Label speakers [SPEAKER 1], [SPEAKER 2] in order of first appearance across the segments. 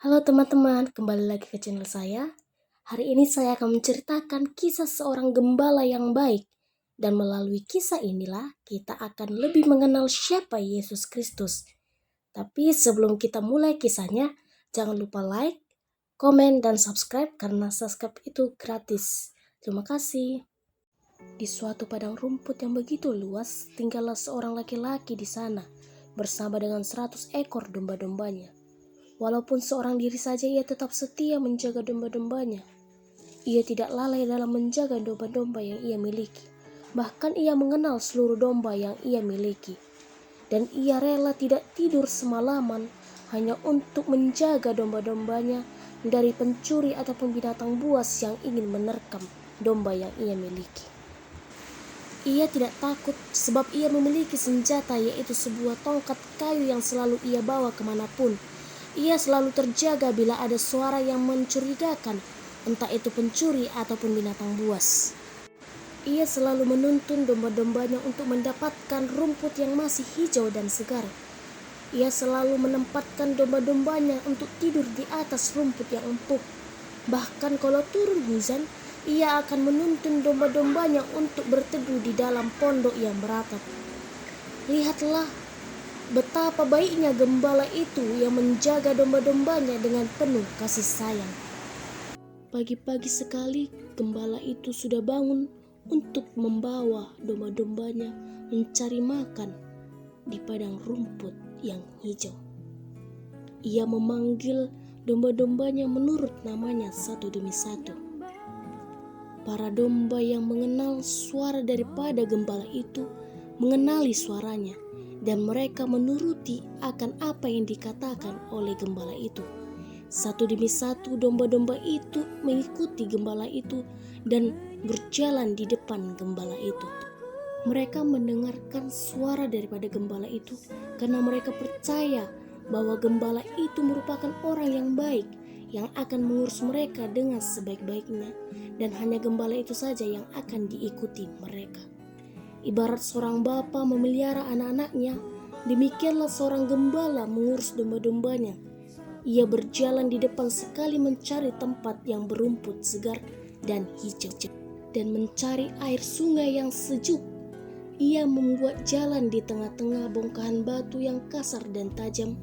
[SPEAKER 1] Halo teman-teman, kembali lagi ke channel saya. Hari ini saya akan menceritakan kisah seorang gembala yang baik. Dan melalui kisah inilah kita akan lebih mengenal siapa Yesus Kristus. Tapi sebelum kita mulai kisahnya, jangan lupa like, komen, dan subscribe karena subscribe itu gratis. Terima kasih. Di suatu padang rumput yang begitu luas, tinggallah seorang laki-laki di sana bersama dengan 100 ekor domba-dombanya. Walaupun seorang diri saja, ia tetap setia menjaga domba-dombanya. Ia tidak lalai dalam menjaga domba-domba yang ia miliki. Bahkan ia mengenal seluruh domba yang ia miliki. Dan ia rela tidak tidur semalaman hanya untuk menjaga domba-dombanya dari pencuri ataupun binatang buas yang ingin menerkam domba yang ia miliki. Ia tidak takut sebab ia memiliki senjata, yaitu sebuah tongkat kayu yang selalu ia bawa kemanapun. Ia selalu terjaga bila ada suara yang mencurigakan, entah itu pencuri ataupun binatang buas. Ia selalu menuntun domba-dombanya untuk mendapatkan rumput yang masih hijau dan segar. Ia selalu menempatkan domba-dombanya untuk tidur di atas rumput yang empuk. Bahkan kalau turun hujan, ia akan menuntun domba-dombanya untuk berteduh di dalam pondok yang beratap. Lihatlah betapa baiknya gembala itu yang menjaga domba-dombanya dengan penuh kasih sayang. Pagi-pagi sekali, gembala itu sudah bangun untuk membawa domba-dombanya mencari makan di padang rumput yang hijau. Ia memanggil domba-dombanya menurut namanya satu demi satu. Para domba yang mengenal suara daripada gembala itu mengenali suaranya, dan mereka menuruti akan apa yang dikatakan oleh gembala itu. Satu demi satu domba-domba itu mengikuti gembala itu dan berjalan di depan gembala itu. Mereka mendengarkan suara daripada gembala itu karena mereka percaya bahwa gembala itu merupakan orang yang baik yang akan mengurus mereka dengan sebaik-baiknya, dan hanya gembala itu saja yang akan diikuti mereka. Ibarat seorang bapa memelihara anak-anaknya, demikianlah seorang gembala mengurus domba-dombanya. Ia berjalan di depan sekali mencari tempat yang berumput segar dan hijau, dan mencari air sungai yang sejuk. Ia membuat jalan di tengah-tengah bongkahan batu yang kasar dan tajam.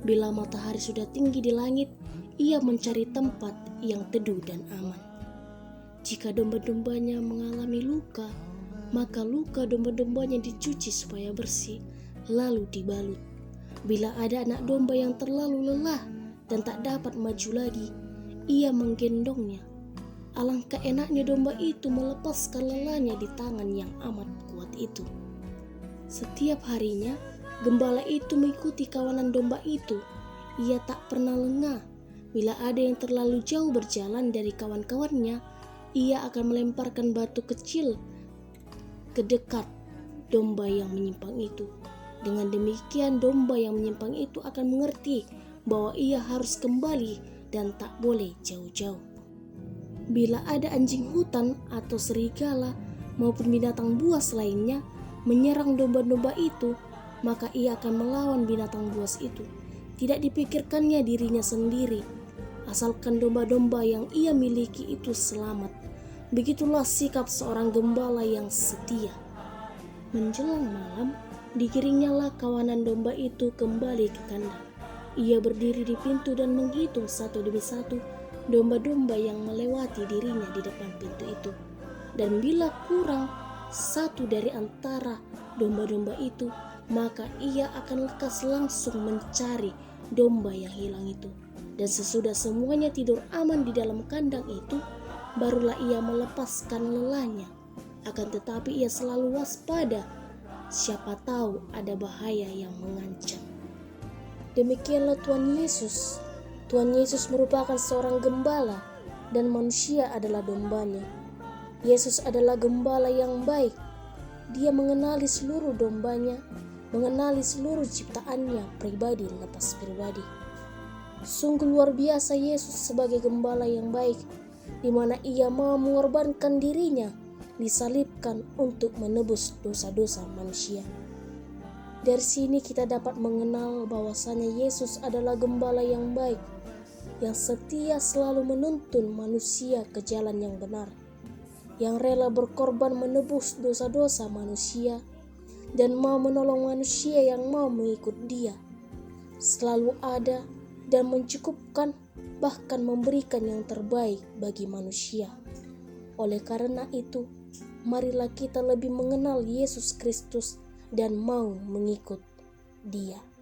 [SPEAKER 1] Bila matahari sudah tinggi di langit, ia mencari tempat yang teduh dan aman. Jika domba-dombanya mengalami luka, maka luka domba-dombanya dicuci supaya bersih, lalu dibalut. Bila ada anak domba yang terlalu lelah dan tak dapat maju lagi, ia menggendongnya. Alangkah enaknya domba itu melepaskan lelahnya di tangan yang amat kuat itu. Setiap harinya, gembala itu mengikuti kawanan domba itu. Ia tak pernah lengah. Bila ada yang terlalu jauh berjalan dari kawan-kawannya, ia akan melemparkan batu kecil ke dekat domba yang menyimpang itu. Dengan demikian, domba yang menyimpang itu akan mengerti bahwa ia harus kembali dan tak boleh jauh-jauh. Bila ada anjing hutan atau serigala maupun binatang buas lainnya menyerang domba-domba itu, maka ia akan melawan binatang buas itu. Tidak dipikirkannya dirinya sendiri, asalkan domba-domba yang ia miliki itu selamat. Begitulah sikap seorang gembala yang setia. Menjelang malam, digiringnyalah kawanan domba itu kembali ke kandang. Ia berdiri di pintu dan menghitung satu demi satu domba-domba yang melewati dirinya di depan pintu itu. Dan bila kurang satu dari antara domba-domba itu, maka ia akan lekas langsung mencari domba yang hilang itu. Dan sesudah semuanya tidur aman di dalam kandang itu, barulah ia melepaskan lelahnya. Akan tetapi ia selalu waspada, siapa tahu ada bahaya yang mengancam. Demikianlah Tuhan Yesus. Tuhan Yesus merupakan seorang gembala dan manusia adalah dombanya. Yesus adalah gembala yang baik. Dia mengenali seluruh dombanya, mengenali seluruh ciptaannya, pribadi lepas pribadi. Sungguh luar biasa Yesus sebagai gembala yang baik, di mana ia mau mengorbankan dirinya, disalibkan untuk menebus dosa-dosa manusia. Dari sini kita dapat mengenal bahwasanya Yesus adalah gembala yang baik. yang setia selalu menuntun manusia ke jalan yang benar, yang rela berkorban menebus dosa-dosa manusia, dan mau menolong manusia yang mau mengikut Dia. Selalu ada dan mencukupkan, bahkan memberikan yang terbaik bagi manusia. Oleh karena itu, marilah kita lebih mengenal Yesus Kristus dan mau mengikut Dia.